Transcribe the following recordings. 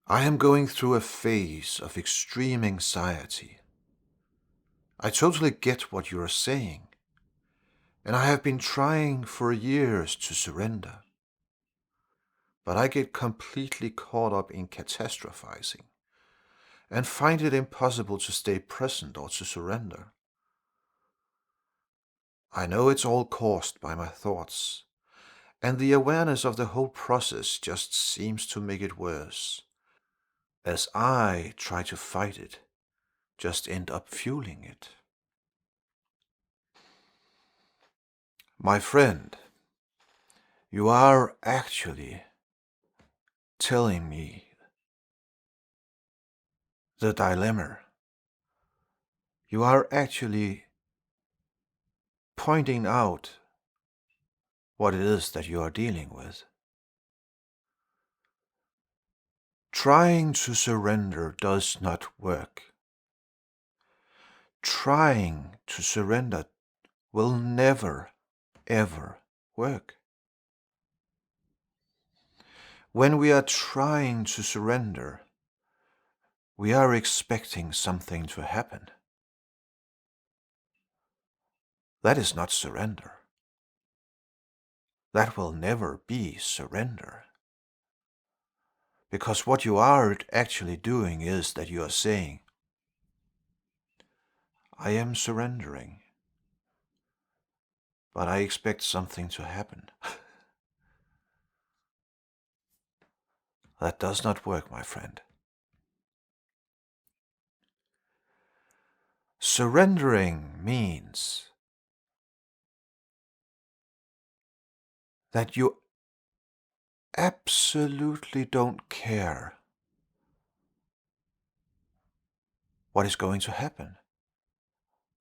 I am going through a phase of extreme anxiety. I totally get what you are saying, and I have been trying for years to surrender. But I get completely caught up in catastrophizing and find it impossible to stay present or to surrender. I know it's all caused by my thoughts, and the awareness of the whole process just seems to make it worse. As I try to fight it, just end up fueling it. My friend, you are actually telling me the dilemma. You are actually pointing out what it is that you are dealing with. Trying to surrender does not work. Trying to surrender will never, ever work. When we are trying to surrender, we are expecting something to happen. That is not surrender. That will never be surrender. Because what you are actually doing is that you are saying, I am surrendering, but I expect something to happen. That does not work, my friend. Surrendering means that you absolutely don't care what is going to happen,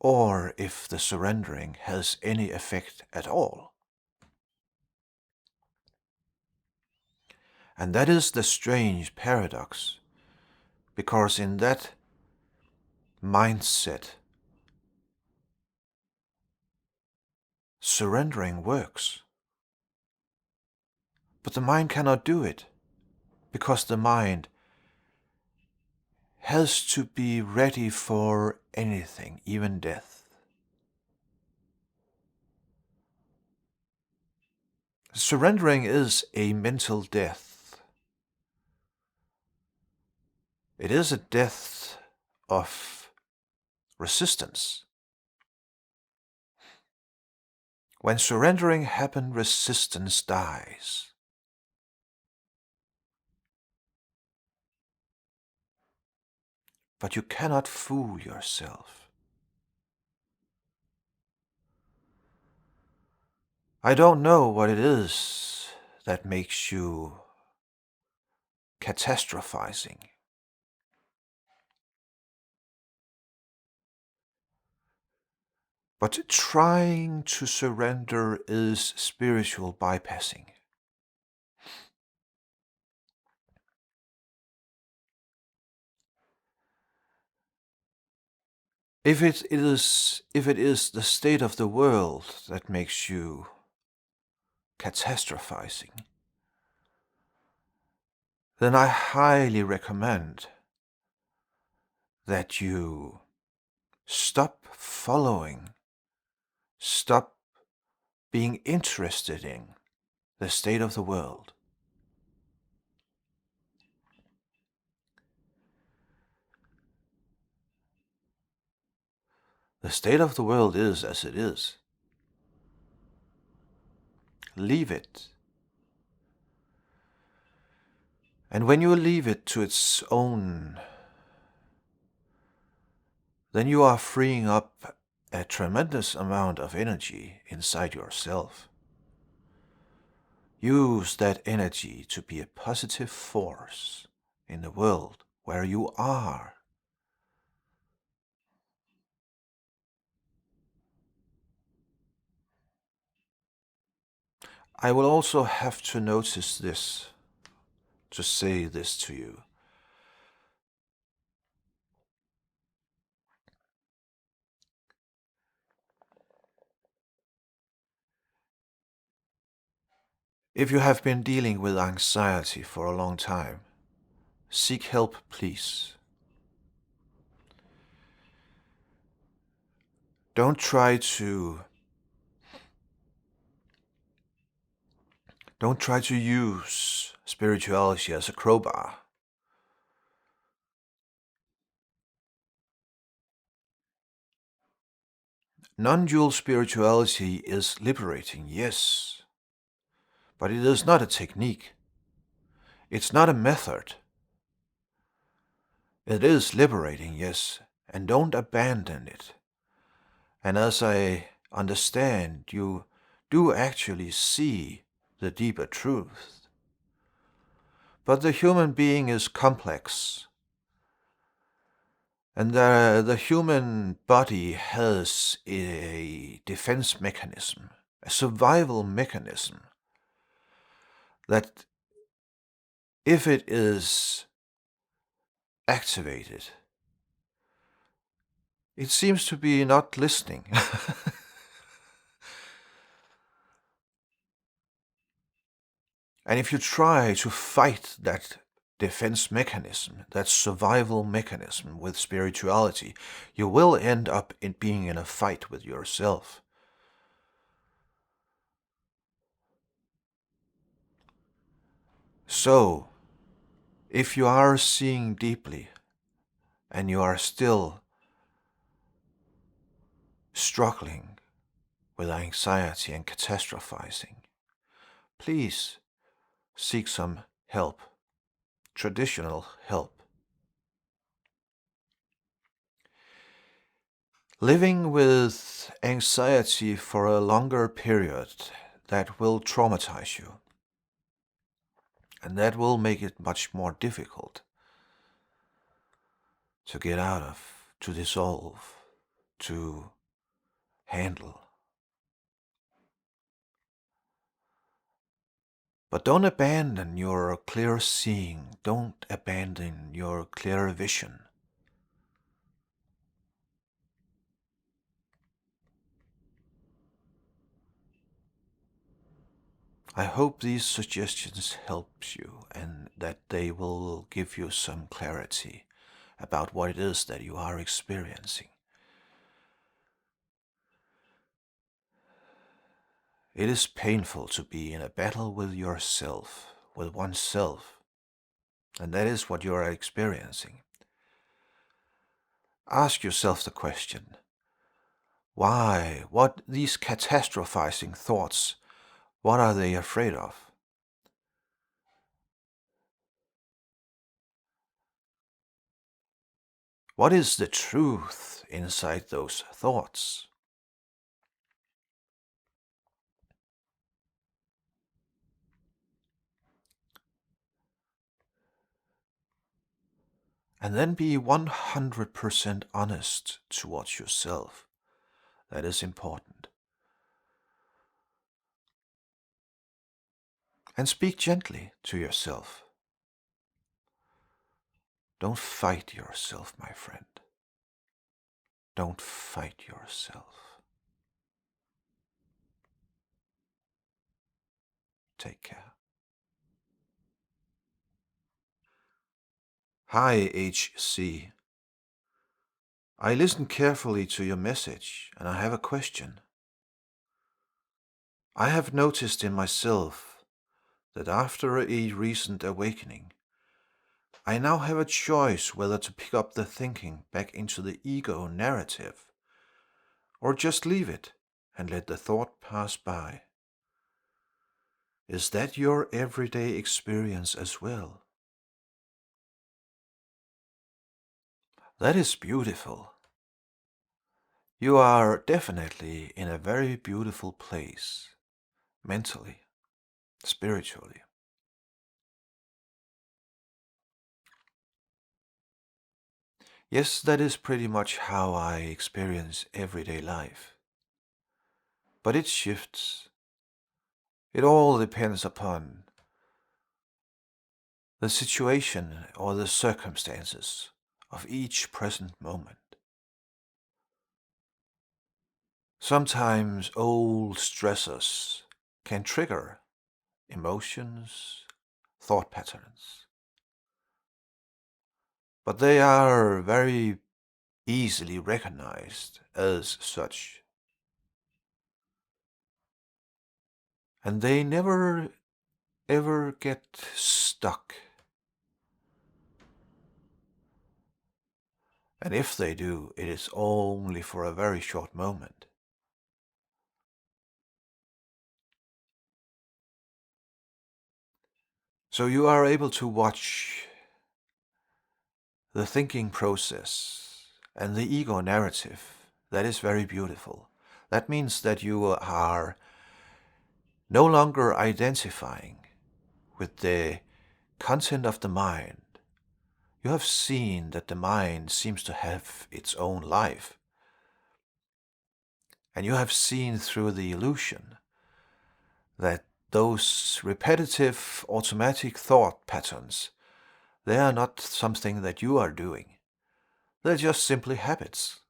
or if the surrendering has any effect at all. And that is the strange paradox, because in that mindset, surrendering works. But the mind cannot do it, because the mind has to be ready for anything, even death. Surrendering is a mental death. It is a death of resistance. When surrendering happens, resistance dies. But you cannot fool yourself. I don't know what it is that makes you catastrophizing. But trying to surrender is spiritual bypassing. If it is the state of the world that makes you catastrophizing, then I highly recommend that you stop following, stop being interested in the state of the world. The state of the world is as it is. Leave it. And when you leave it to its own, then you are freeing up a tremendous amount of energy inside yourself. Use that energy to be a positive force in the world where you are. I will also have to notice this, to say this to you. If you have been dealing with anxiety for a long time, Seek help, please. Don't try to use spirituality as a crowbar. Non-dual spirituality is liberating, yes, but it is not a technique. It's not a method. It is liberating, yes, and don't abandon it. And as I understand, you do actually see the deeper truth. But the human being is complex, and the human body has a defense mechanism, a survival mechanism, that if it is activated, it seems to be not listening. And if you try to fight that defense mechanism, that survival mechanism with spirituality, you will end up in being in a fight with yourself. So, if you are seeing deeply and you are still struggling with anxiety and catastrophizing, please seek some help, traditional help. Living with anxiety for a longer period, that will traumatize you. And that will make it much more difficult to get out of, to dissolve, to handle. But don't abandon your clear seeing. Don't abandon your clear vision. I hope these suggestions help you and that they will give you some clarity about what it is that you are experiencing. It is painful to be in a battle with yourself, with oneself, and that is what you are experiencing. Ask yourself the question, why? What these catastrophizing thoughts, what are they afraid of? What is the truth inside those thoughts? And then be 100% honest towards yourself. That is important. And speak gently to yourself. Don't fight yourself, my friend. Don't fight yourself. Take care. Hi, HC. I listened carefully to your message, and I have a question. I have noticed in myself that after a recent awakening, I now have a choice whether to pick up the thinking back into the ego narrative, or just leave it and let the thought pass by. Is that your everyday experience as well? That is beautiful. You are definitely in a very beautiful place, mentally, spiritually. Yes, that is pretty much how I experience everyday life. But it shifts. It all depends upon the situation or the circumstances of each present moment. Sometimes old stressors can trigger emotions, thought patterns. but they are very easily recognized as such. And they never ever get stuck. And if they do, it is only for a very short moment. So you are able to watch the thinking process and the ego narrative. That is very beautiful. That means that you are no longer identifying with the content of the mind. You have seen that the mind seems to have its own life. And you have seen through the illusion that those repetitive automatic thought patterns, they are not something that you are doing. They're just simply habits.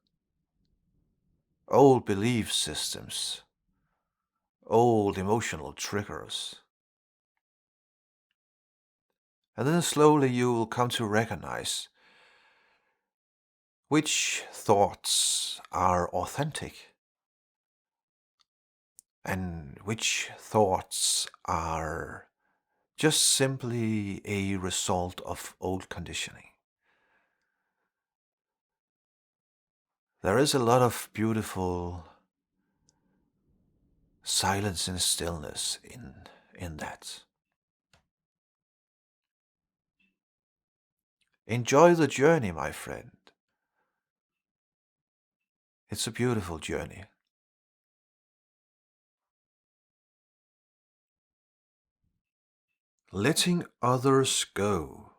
Old belief systems, old emotional triggers. And then slowly you will come to recognize which thoughts are authentic and which thoughts are just simply a result of old conditioning. There is a lot of beautiful silence and stillness in that. Enjoy the journey, my friend. It's a beautiful journey. Letting others go.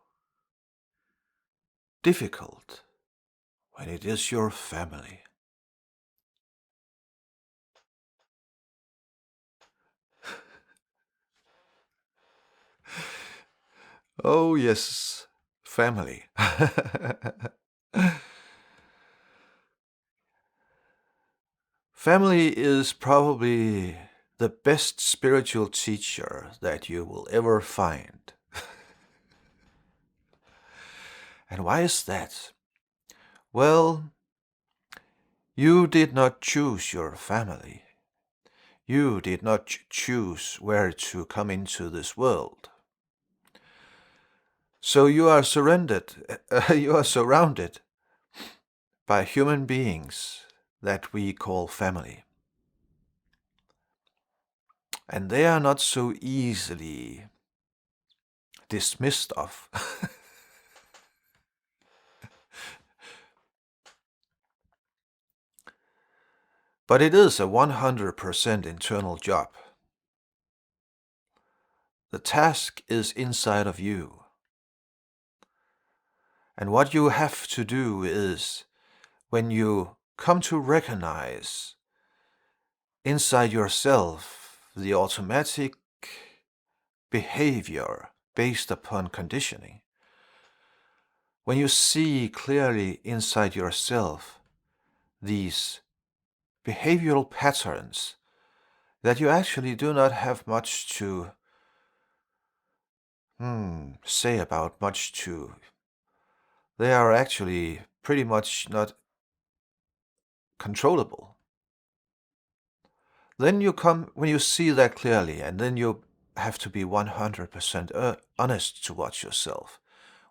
Difficult when it is your family. Oh, yes, family. Family is probably the best spiritual teacher that you will ever find. And why is that? Well, you did not choose your family. You did not choose where to come into this world. So you are you are surrounded by human beings that we call family. And they are not so easily dismissed of. But it is a 100% internal job. The task is inside of you. And what you have to do is, when you come to recognize inside yourself the automatic behavior based upon conditioning, when you see clearly inside yourself these behavioral patterns that you actually do not have much to say about much to, they are actually pretty much not controllable. Then when you see that clearly, and then you have to be 100% honest towards yourself.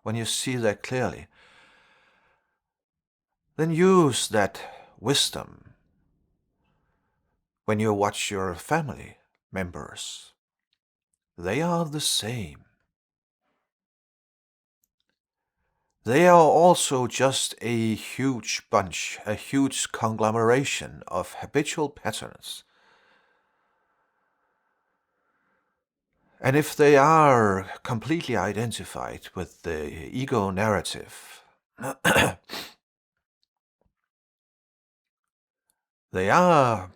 When you see that clearly, then use that wisdom when you watch your family members. They are the same. They are also just a huge bunch, a huge conglomeration of habitual patterns. And if they are completely identified with the ego narrative, they are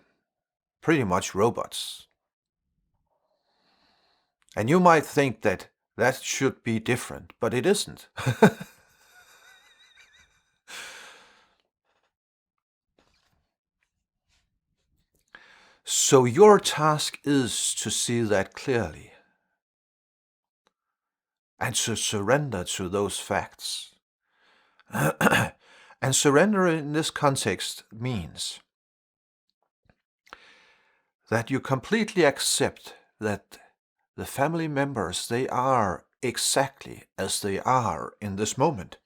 pretty much robots. And you might think that that should be different, but it isn't. So your task is to see that clearly and to surrender to those facts. And surrender in this context means that you completely accept that the family members, they are exactly as they are in this moment,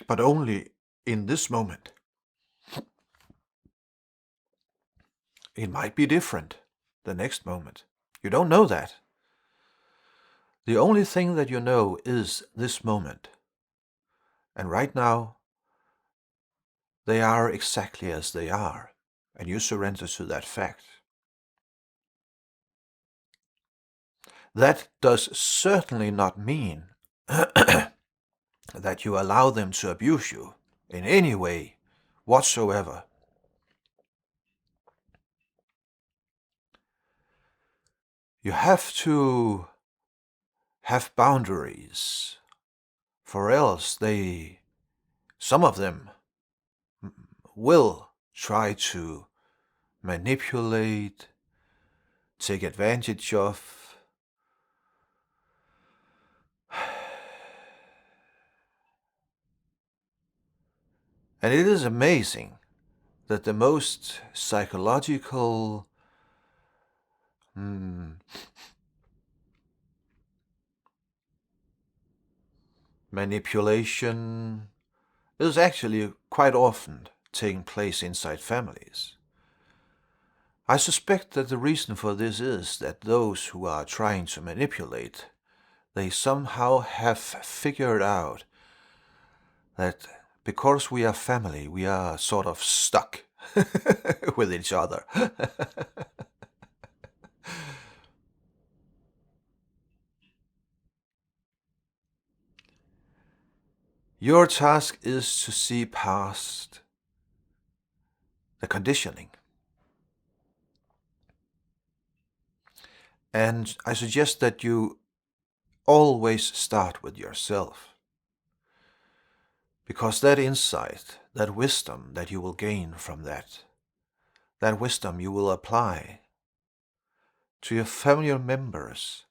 but only in this moment. It might be different the next moment. You don't know that. The only thing that you know is this moment. And right now, they are exactly as they are, and you surrender to that fact. That does certainly not mean that you allow them to abuse you in any way whatsoever. You have to have boundaries, for else some of them will try to manipulate, take advantage of. And it is amazing that the most psychological manipulation is actually quite often taking place inside families. I suspect that the reason for this is that those who are trying to manipulate, they somehow have figured out that because we are family, we are sort of stuck with each other. Your task is to see past the conditioning. And I suggest that you always start with yourself. Because that insight, that wisdom that you will gain from that wisdom you will apply to your family members,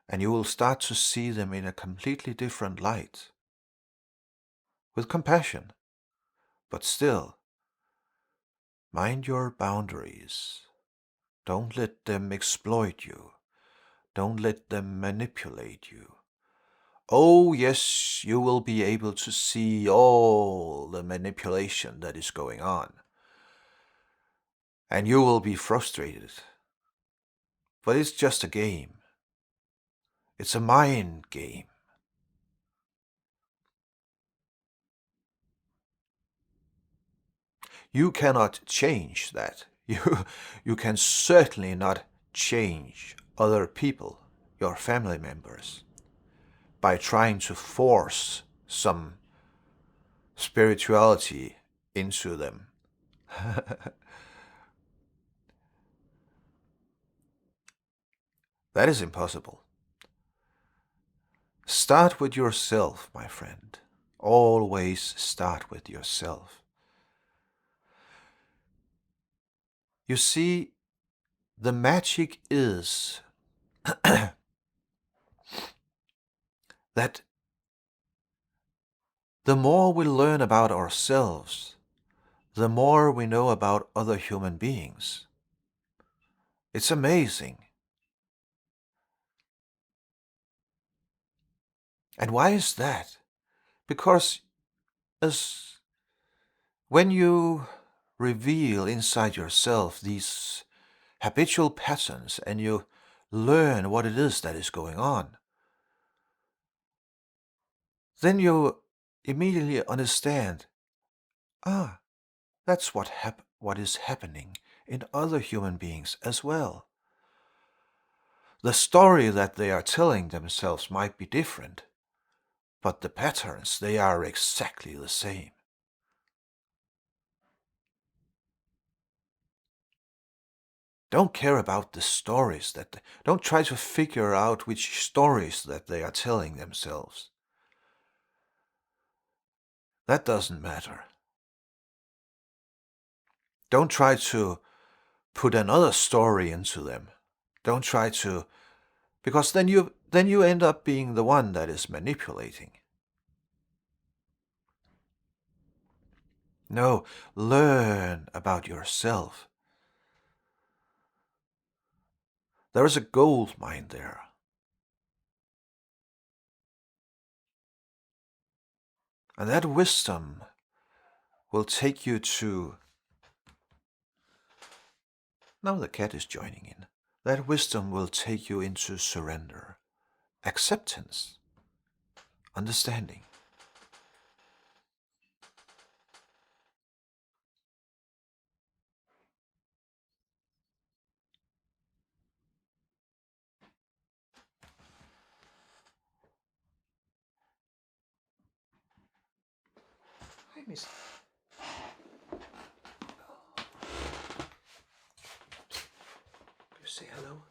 and you will start to see them in a completely different light, with compassion, but still, mind your boundaries. Don't let them exploit you. Don't let them manipulate you. Oh yes, you will be able to see all the manipulation that is going on. And you will be frustrated. But it's just a game. It's a mind game. You cannot change that. You can certainly not change other people, your family members, by trying to force some spirituality into them. That is impossible. Start with yourself, my friend. Always start with yourself. You see, the magic is that the more we learn about ourselves, the more we know about other human beings. It's amazing. And why is that? Because when you reveal inside yourself these habitual patterns and you learn what it is that is going on, then you immediately understand, that's what is happening in other human beings as well. The story that they are telling themselves might be different, but the patterns, they are exactly the same. Don't care about the stories don't try to figure out which stories that they are telling themselves. That doesn't matter. Don't try to put another story into them. Don't try to, because then you end up being the one that is manipulating. No, learn about yourself. There is a gold mine there. And that wisdom will take you to... Now the cat is joining in. That wisdom will take you into surrender, acceptance, understanding. Hi, Miss. You say hello?